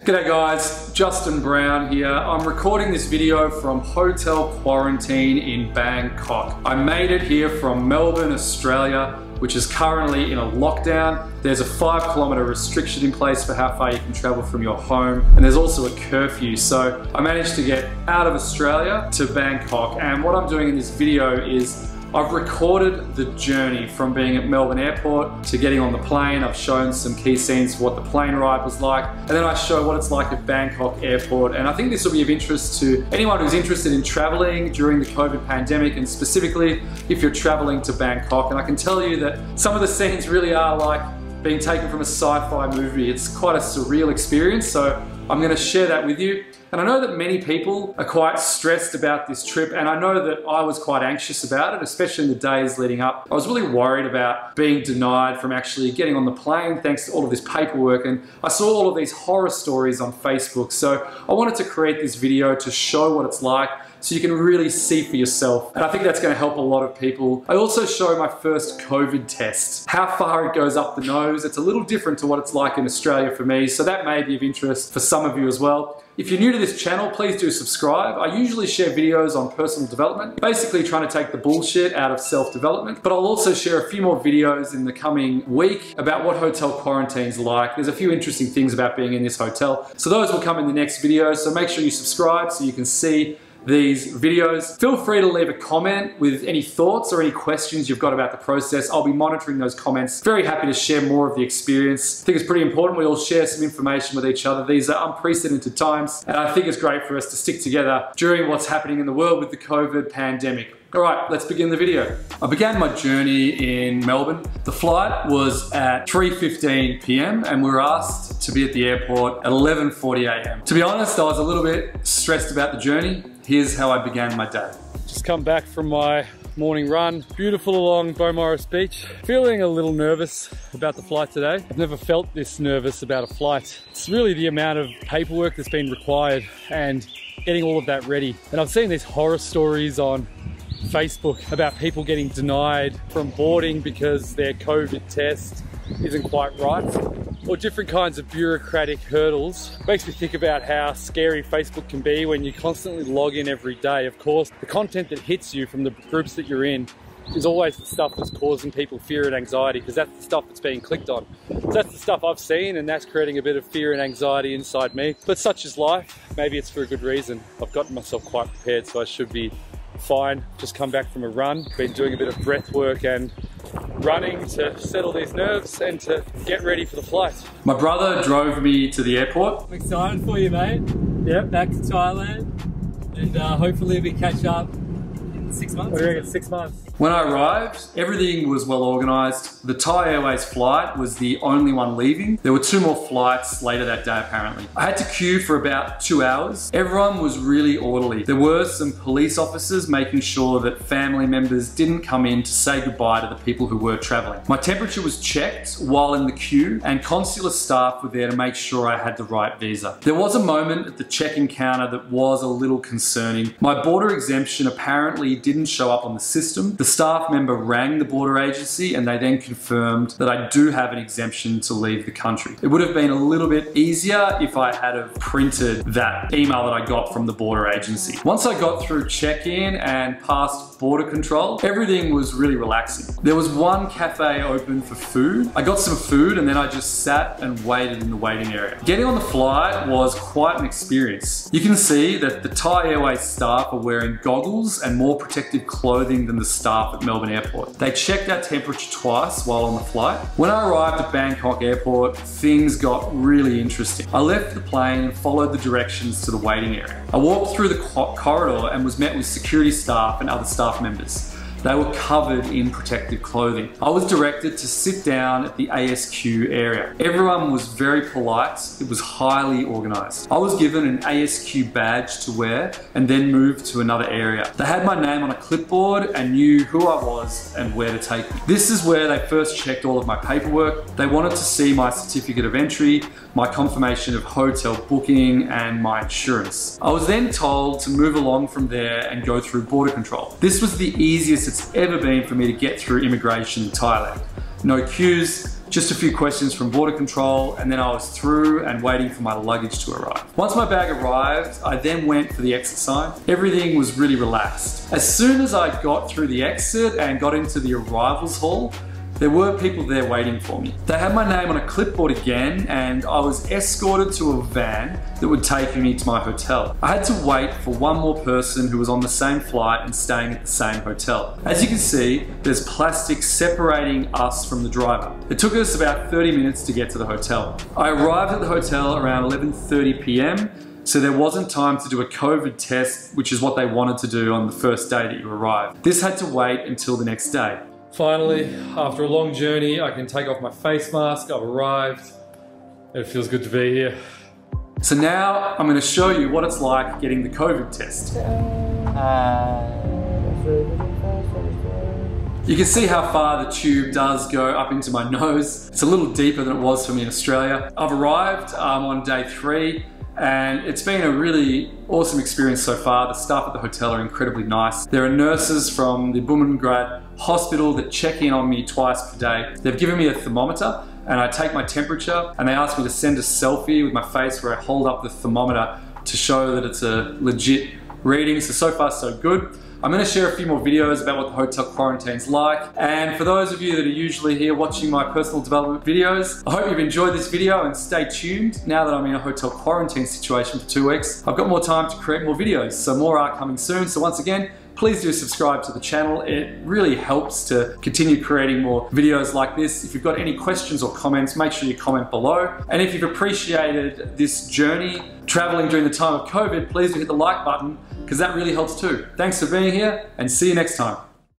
G'day guys, Justin Brown here. I'm recording this video from hotel quarantine in Bangkok. I made it here from Melbourne, Australia, which is currently in a lockdown. There's a 5-kilometer restriction in place for how far you can travel from your home, and there's also a curfew. So I managed to get out of Australia to Bangkok, and what I'm doing in this video is I've recorded the journey from being at Melbourne Airport to getting on the plane. I've shown some key scenes of what the plane ride was like, and then I show what it's like at Bangkok Airport. And I think this will be of interest to anyone who's interested in traveling during the COVID pandemic, and specifically if you're traveling to Bangkok. And I can tell you that some of the scenes really are like being taken from a sci-fi movie. It's quite a surreal experience, so I'm going to share that with you. And I know that many people are quite stressed about this trip, and I know that I was quite anxious about it, especially in the days leading up. I was really worried about being denied from actually getting on the plane thanks to all of this paperwork, and I saw all of these horror stories on Facebook. So I wanted to create this video to show what it's like, so you can really see for yourself. And I think that's going to help a lot of people. I also show my first COVID test, how far it goes up the nose. It's a little different to what it's like in Australia for me, so that may be of interest for some of you as well. If you're new to this channel, please do subscribe. I usually share videos on personal development, basically trying to take the bullshit out of self-development, but I'll also share a few more videos in the coming week about what hotel quarantine's like. There's a few interesting things about being in this hotel, so those will come in the next video, so make sure you subscribe so you can see these videos. Feel free to leave a comment with any thoughts or any questions you've got about the process. I'll be monitoring those comments. Very happy to share more of the experience. I think it's pretty important we all share some information with each other. These are unprecedented times, and I think it's great for us to stick together during what's happening in the world with the COVID pandemic. All right, let's begin the video. I began my journey in Melbourne. The flight was at 3:15 p.m. and we were asked to be at the airport at 11:40 a.m. To be honest, I was a little bit stressed about the journey. Here's how I began my day. Just come back from my morning run. Beautiful along Beaumaris Beach. Feeling a little nervous about the flight today. I've never felt this nervous about a flight. It's really the amount of paperwork that's been required and getting all of that ready. And I've seen these horror stories on Facebook about people getting denied from boarding because their COVID test isn't quite right, or different kinds of bureaucratic hurdles. Makes me think about how scary Facebook can be when you constantly log in every day. Of course, the content that hits you from the groups that you're in is always the stuff that's causing people fear and anxiety, because that's the stuff that's being clicked on. So that's the stuff I've seen, and that's creating a bit of fear and anxiety inside me. But such is life. Maybe it's for a good reason. I've gotten myself quite prepared, so I should be fine. Just come back from a run. Been doing a bit of breath work and running to settle these nerves and to get ready for the flight. My brother drove me to the airport. I'm excited for you, mate. Yep. Back to Thailand, and hopefully we catch up in 6 months. What do you reckon, 6 months? When I arrived, everything was well organised. The Thai Airways flight was the only one leaving. There were 2 more flights later that day, apparently. I had to queue for about 2 hours. Everyone was really orderly. There were some police officers making sure that family members didn't come in to say goodbye to the people who were travelling. My temperature was checked while in the queue, and consular staff were there to make sure I had the right visa. There was a moment at the check-in counter that was a little concerning. My border exemption apparently didn't show up on the system. The staff member rang the border agency, and they then confirmed that I do have an exemption to leave the country. It would have been a little bit easier if I had have printed that email that I got from the border agency. Once I got through check-in and past border control, everything was really relaxing. There was one cafe open for food. I got some food, and then I just sat and waited in the waiting area. Getting on the flight was quite an experience. You can see that the Thai Airways staff are wearing goggles and more protective clothing than the staff at Melbourne Airport. They checked our temperature twice while on the flight. When I arrived at Bangkok Airport, things got really interesting. I left the plane and followed the directions to the waiting area. I walked through the corridor and was met with security staff and other staff members. They were covered in protective clothing. I was directed to sit down at the ASQ area. Everyone was very polite. It was highly organized. I was given an ASQ badge to wear and then moved to another area. They had my name on a clipboard and knew who I was and where to take me. This is where they first checked all of my paperwork. They wanted to see my certificate of entry, my confirmation of hotel booking, and my insurance. I was then told to move along from there and go through border control. This was the easiest it's ever been for me to get through immigration in Thailand. No queues, just a few questions from border control, and then I was through and waiting for my luggage to arrive. Once my bag arrived, I then went for the exit sign. Everything was really relaxed. As soon as I got through the exit and got into the arrivals hall, there were people there waiting for me. They had my name on a clipboard again, and I was escorted to a van that would take me to my hotel. I had to wait for one more person who was on the same flight and staying at the same hotel. As you can see, there's plastic separating us from the driver. It took us about 30 minutes to get to the hotel. I arrived at the hotel around 11:30 p.m. So there wasn't time to do a COVID test, which is what they wanted to do on the first day that you arrive. This had to wait until the next day. Finally, after a long journey, I can take off my face mask. I've arrived. It feels good to be here. So now I'm going to show you what it's like getting the COVID test. You can see how far the tube does go up into my nose. It's a little deeper than it was for me in Australia. I've arrived on day 3. And it's been a really awesome experience so far. The staff at the hotel are incredibly nice. There are nurses from the Bumrungrad hospital that check in on me twice per day. They've given me a thermometer and I take my temperature, and they ask me to send a selfie with my face where I hold up the thermometer to show that it's a legit reading. So far so good. I'm going to share a few more videos about what the hotel quarantine's like. And for those of you that are usually here watching my personal development videos, I hope you've enjoyed this video and stay tuned. Now that I'm in a hotel quarantine situation for 2 weeks, I've got more time to create more videos, so more are coming soon. So once again, please do subscribe to the channel. It really helps to continue creating more videos like this. If you've got any questions or comments, make sure you comment below. And if you've appreciated this journey, traveling during the time of COVID, please do hit the like button, because that really helps too. Thanks for being here, and see you next time.